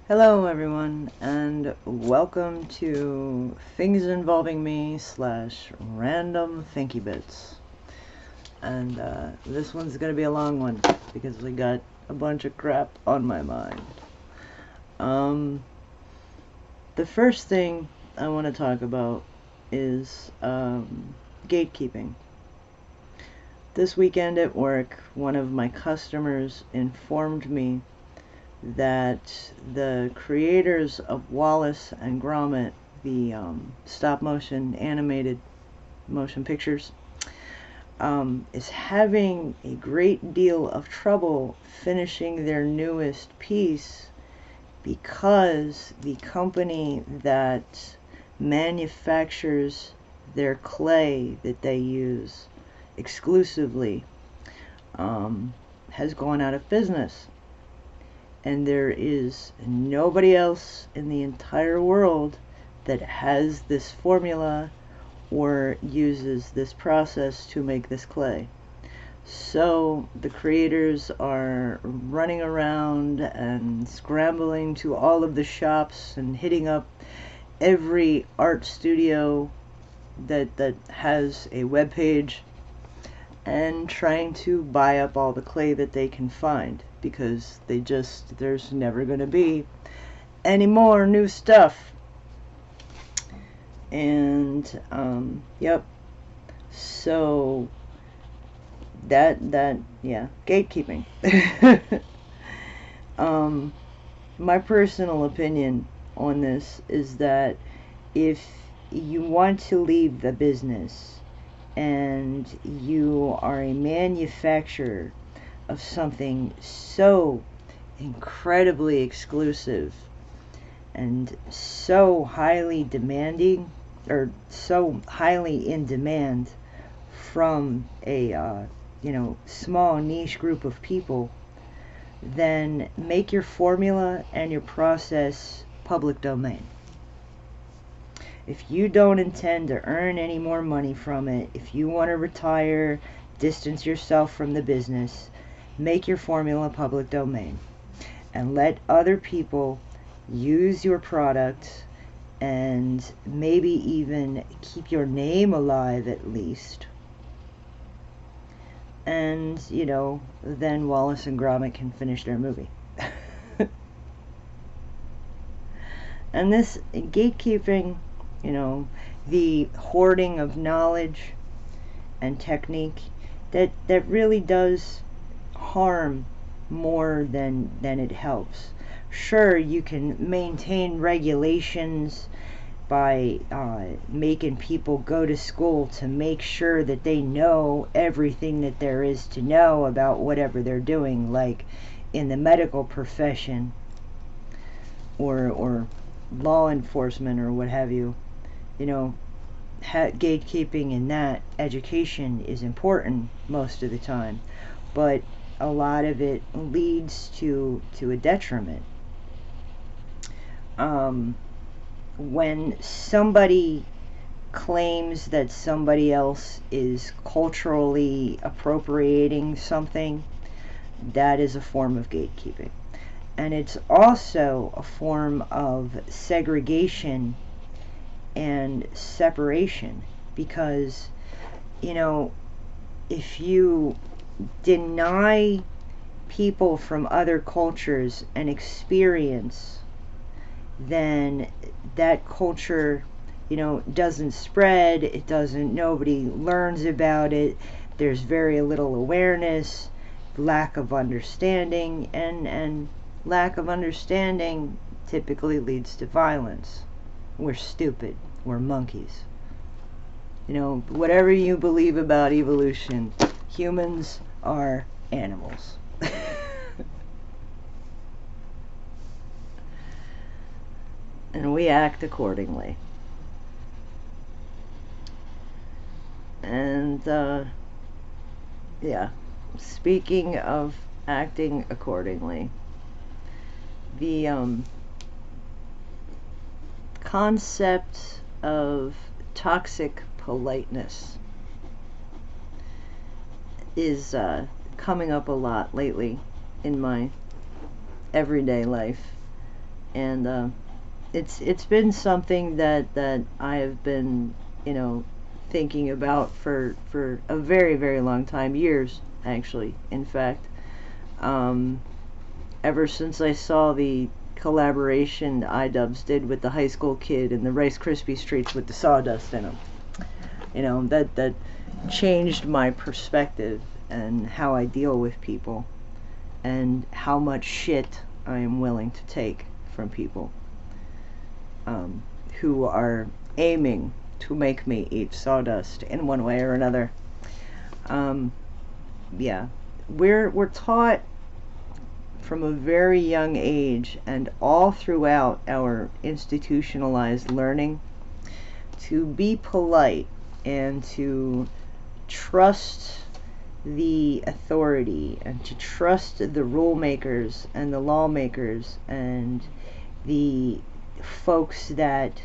Hello everyone, and welcome to Things Involving Me / Random Thinkie Bits. And this one's gonna be a long one because we got a bunch of crap on my mind. The first thing I want to talk about is gatekeeping. This weekend at work, one of my customers informed me that the creators of Wallace and Gromit, the stop motion animated motion pictures, is having a great deal of trouble finishing their newest piece because the company that manufactures their clay that they use exclusively has gone out of business. And there is nobody else in the entire world that has this formula or uses this process to make this clay. So the creators are running around and scrambling to all of the shops and hitting up every art studio that has a web page and trying to buy up all the clay that they can find, because there's never going to be any more new stuff. And yep, so that yeah, gatekeeping. My personal opinion on this is that if you want to leave the business and you are a manufacturer of something so incredibly exclusive and so highly demanding, or so highly in demand from a small niche group of people, then make your formula and your process public domain. If you don't intend to earn any more money from it, if you want to retire, distance yourself from the business, make your formula public domain and let other people use your product and maybe even keep your name alive at least. And, then Wallace and Gromit can finish their movie. And this gatekeeping, the hoarding of knowledge and technique, that really does harm more than it helps. Sure, you can maintain regulations by making people go to school to make sure that they know everything that there is to know about whatever they're doing, like in the medical profession or law enforcement or what have you. Gatekeeping in that education is important most of the time, but a lot of it leads to a detriment. When somebody claims that somebody else is culturally appropriating something, that is a form of gatekeeping. And it's also a form of segregation and separation, because if you deny people from other cultures an experience, then that culture doesn't spread, nobody learns about it, there's very little awareness, lack of understanding, and lack of understanding typically leads to violence. We're stupid. We're monkeys. Whatever you believe about evolution, humans are animals. And we act accordingly. And, yeah, speaking of acting accordingly, the concept of toxic politeness is coming up a lot lately in my everyday life. And it's been something that I have been, thinking about for a very, very long time, years actually, in fact. Ever since I saw the collaboration iDubbbz did with the high school kid and the Rice Krispie treats with the sawdust in them, that changed my perspective and how I deal with people and how much shit I am willing to take from people who are aiming to make me eat sawdust in one way or another. Yeah, we're taught from a very young age and all throughout our institutionalized learning to be polite and to trust the authority and to trust the rule makers and the lawmakers and the folks that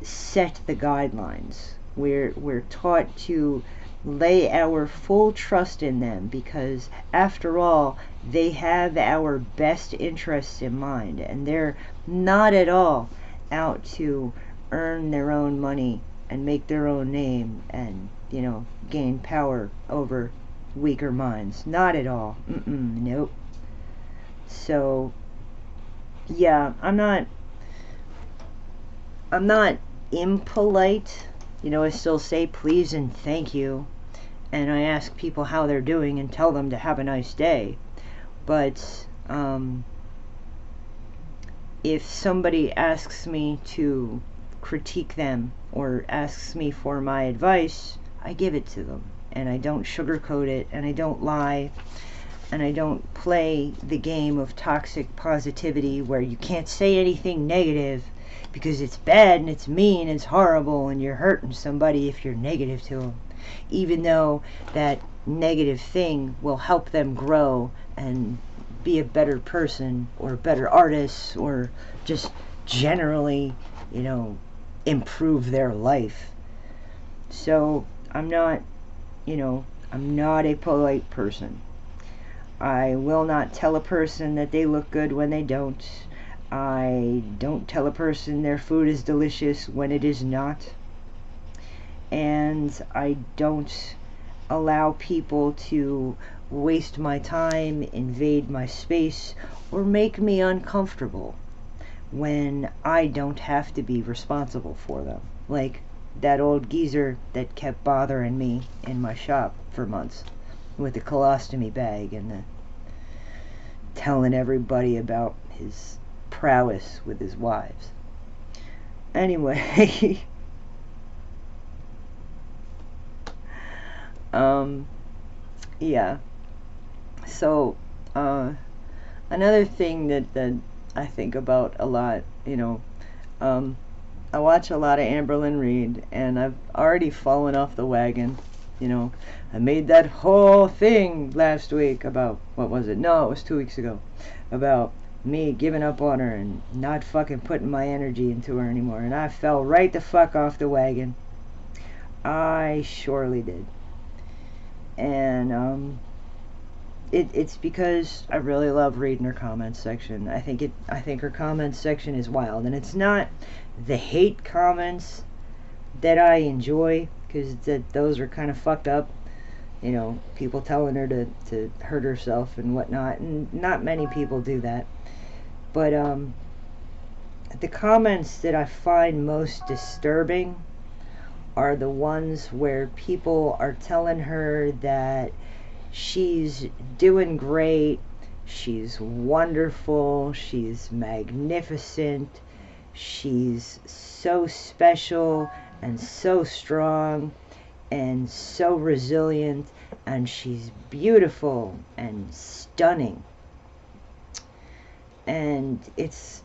set the guidelines. We're taught to lay our full trust in them because, after all, they have our best interests in mind, and they're not at all out to earn their own money and make their own name and, gain power over weaker minds. Not at all. Nope. So, yeah, I'm not impolite. I still say please and thank you, and I ask people how they're doing and tell them to have a nice day. But if somebody asks me to critique them or asks me for my advice, I give it to them, and I don't sugarcoat it, and I don't lie, and I don't play the game of toxic positivity where you can't say anything negative because it's bad and it's mean and it's horrible and you're hurting somebody if you're negative to them, even though that negative thing will help them grow and be a better person or a better artist or just generally, improve their life. So I'm not a polite person. I will not tell a person that they look good when they don't. I don't tell a person their food is delicious when it is not. And I don't allow people to waste my time, invade my space, or make me uncomfortable when I don't have to be responsible for them. Like that old geezer that kept bothering me in my shop for months with the colostomy bag and telling everybody about his prowess with his wives. Anyway, yeah. So, another thing that I think about a lot, I watch a lot of Amberlynn Reid, and I've already fallen off the wagon. I made that whole thing last week about, what was it? No, it was 2 weeks ago, about me giving up on her and not fucking putting my energy into her anymore, and I fell right the fuck off the wagon. I surely did. And it's because I really love reading her comments section. I think her comments section is wild, and it's not the hate comments that I enjoy, because those are kind of fucked up. People telling her to hurt herself and whatnot, and not many people do that. But the comments that I find most disturbing are the ones where people are telling her that she's doing great, she's wonderful, she's magnificent, she's so special and so strong and so resilient, and she's beautiful and stunning. And it's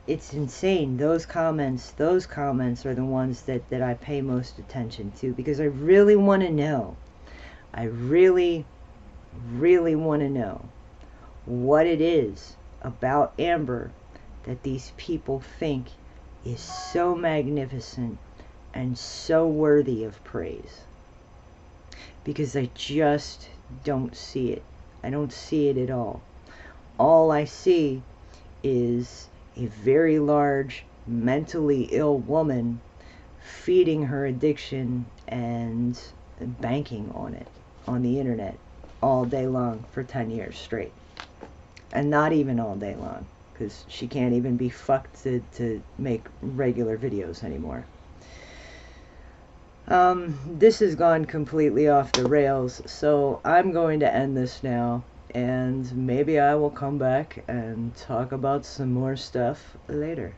insane. Those comments are the ones that I pay most attention to, because I really want to know. I really, really want to know what it is about Amber that these people think is so magnificent and so worthy of praise. Because I just don't see it. I don't see it at all. All I see is a very large, mentally ill woman feeding her addiction and banking on it on the internet all day long for 10 years straight. And not even all day long, because she can't even be fucked to make regular videos anymore. This has gone completely off the rails, so I'm going to end this now, and maybe I will come back and talk about some more stuff later.